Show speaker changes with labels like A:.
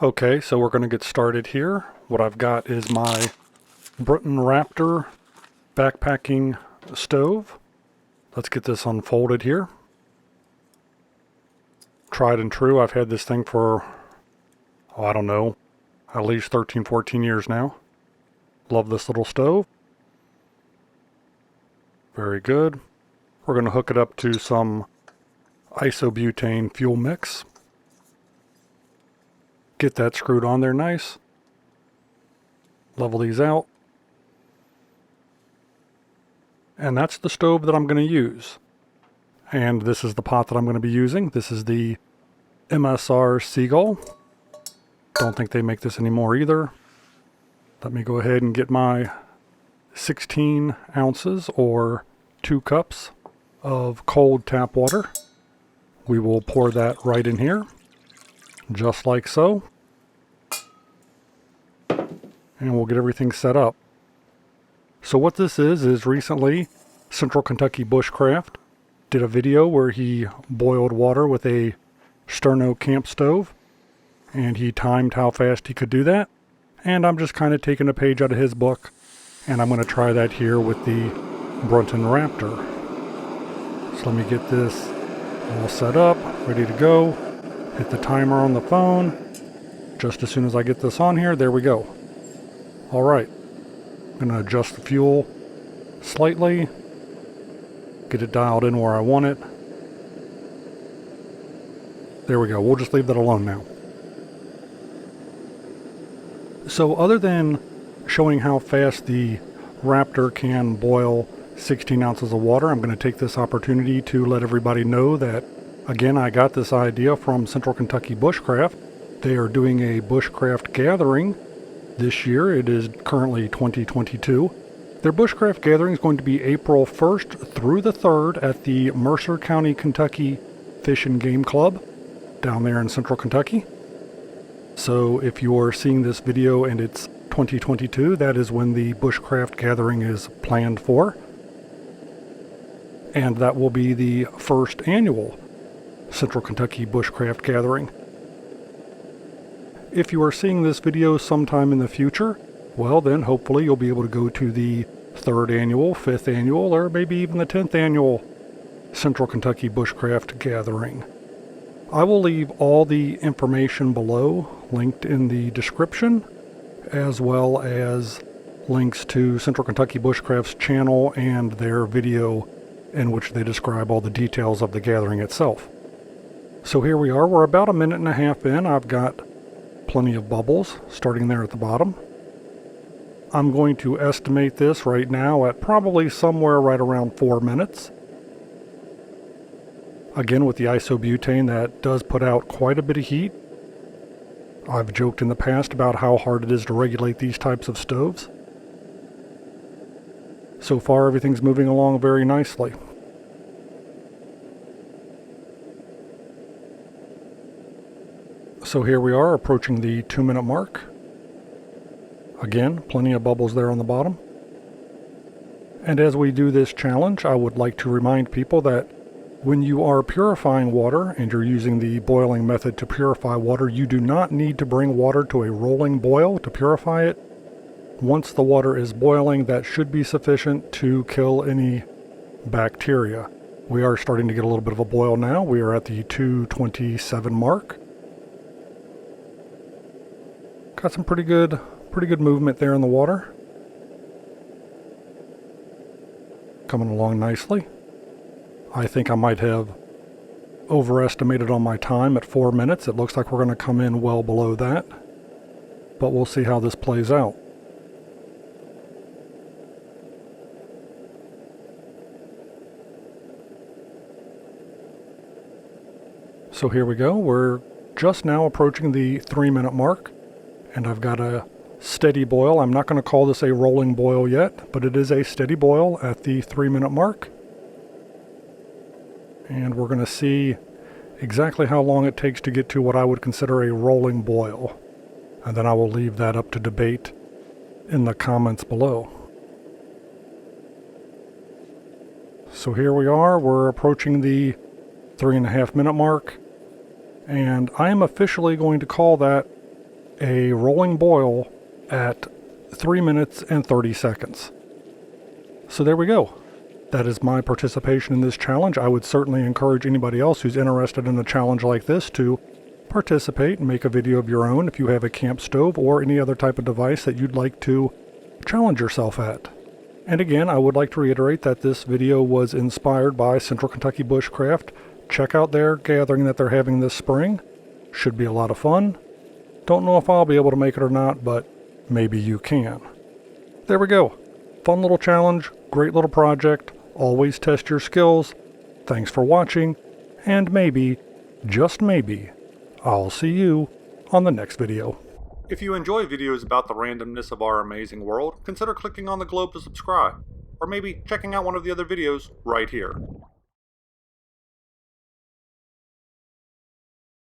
A: Okay, so we're going to get started here. What I've got is my Brunton Raptor backpacking stove. Let's get this unfolded here. Tried and true. I've had this thing for, I don't know, at least 13, 14 years now. Love this little stove. Very good. We're going to hook it up to some isobutane fuel mix. Get that screwed on there nice. Level these out. And that's the stove that I'm going to use. And this is the pot that I'm going to be using. This is the MSR Seagull. Don't think they make this anymore either. Let me go ahead and get my 16 ounces or 2 cups of cold tap water. We will pour that right in here, just like so. And we'll get everything set up. So what this is recently Central Kentucky Bushcraft did a video where he boiled water with a Sterno camp stove, and he timed how fast he could do that. And I'm just kind of taking a page out of his book, and I'm going to try that here with the Brunton Raptor. So let me get this all set up, ready to go. Hit the timer on the phone. Just as soon as I get this on here, there we go. All right, I'm going to adjust the fuel slightly, get it dialed in where I want it. There we go. We'll just leave that alone now. So other than showing how fast the Raptor can boil 16 ounces of water, I'm going to take this opportunity to let everybody know that, again, I got this idea from Central Kentucky Bushcraft. They are doing a Bushcraft gathering this year. It is currently 2022. Their Bushcraft gathering is going to be April 1st through the 3rd at the Mercer County, Kentucky Fish and Game Club down there in Central Kentucky. So if you are seeing this video and it's 2022, that is when the Bushcraft gathering is planned for. And that will be the first annual Central Kentucky Bushcraft gathering. If you are seeing this video sometime in the future, well then hopefully you'll be able to go to the 3rd annual, 5th annual, or maybe even the 10th annual Central Kentucky Bushcraft gathering. I will leave all the information below linked in the description, as well as links to Central Kentucky Bushcraft's channel and their video in which they describe all the details of the gathering itself. So here we are. We're about a minute and a half in. I've got plenty of bubbles starting there at the bottom. I'm going to estimate this right now at probably somewhere right around 4 minutes. Again, with the isobutane, that does put out quite a bit of heat. I've joked in the past about how hard it is to regulate these types of stoves. So far, everything's moving along very nicely. So here we are approaching the 2-minute mark. Again, plenty of bubbles there on the bottom. And as we do this challenge, I would like to remind people that when you are purifying water and you're using the boiling method to purify water, you do not need to bring water to a rolling boil to purify it. Once the water is boiling, that should be sufficient to kill any bacteria. We are starting to get a little bit of a boil now. We are at the 2:27 mark. Got some pretty good movement there in the water. Coming along nicely. I think I might have overestimated on my time at 4 minutes. It looks like we're going to come in well below that, but we'll see how this plays out. So here we go. We're just now approaching the 3-minute mark, and I've got a steady boil. I'm not going to call this a rolling boil yet, but it is a steady boil at the 3-minute mark. And we're going to see exactly how long it takes to get to what I would consider a rolling boil. And then I will leave that up to debate in the comments below. So here we are. We're approaching the 3.5 minute mark. And I am officially going to call that a rolling boil at 3 minutes and 30 seconds. So there we go. That is my participation in this challenge. I would certainly encourage anybody else who's interested in a challenge like this to participate and make a video of your own if you have a camp stove or any other type of device that you'd like to challenge yourself at. And again, I would like to reiterate that this video was inspired by Central Kentucky Bushcraft. Check out their gathering that they're having this spring. Should be a lot of fun. Don't know if I'll be able to make it or not, but maybe you can. There we go. Fun little challenge, great little project. Always test your skills. Thanks for watching, and maybe, just maybe, I'll see you on the next video. If you enjoy videos about the randomness of our amazing world, consider clicking on the globe to subscribe, or maybe checking out one of the other videos right here.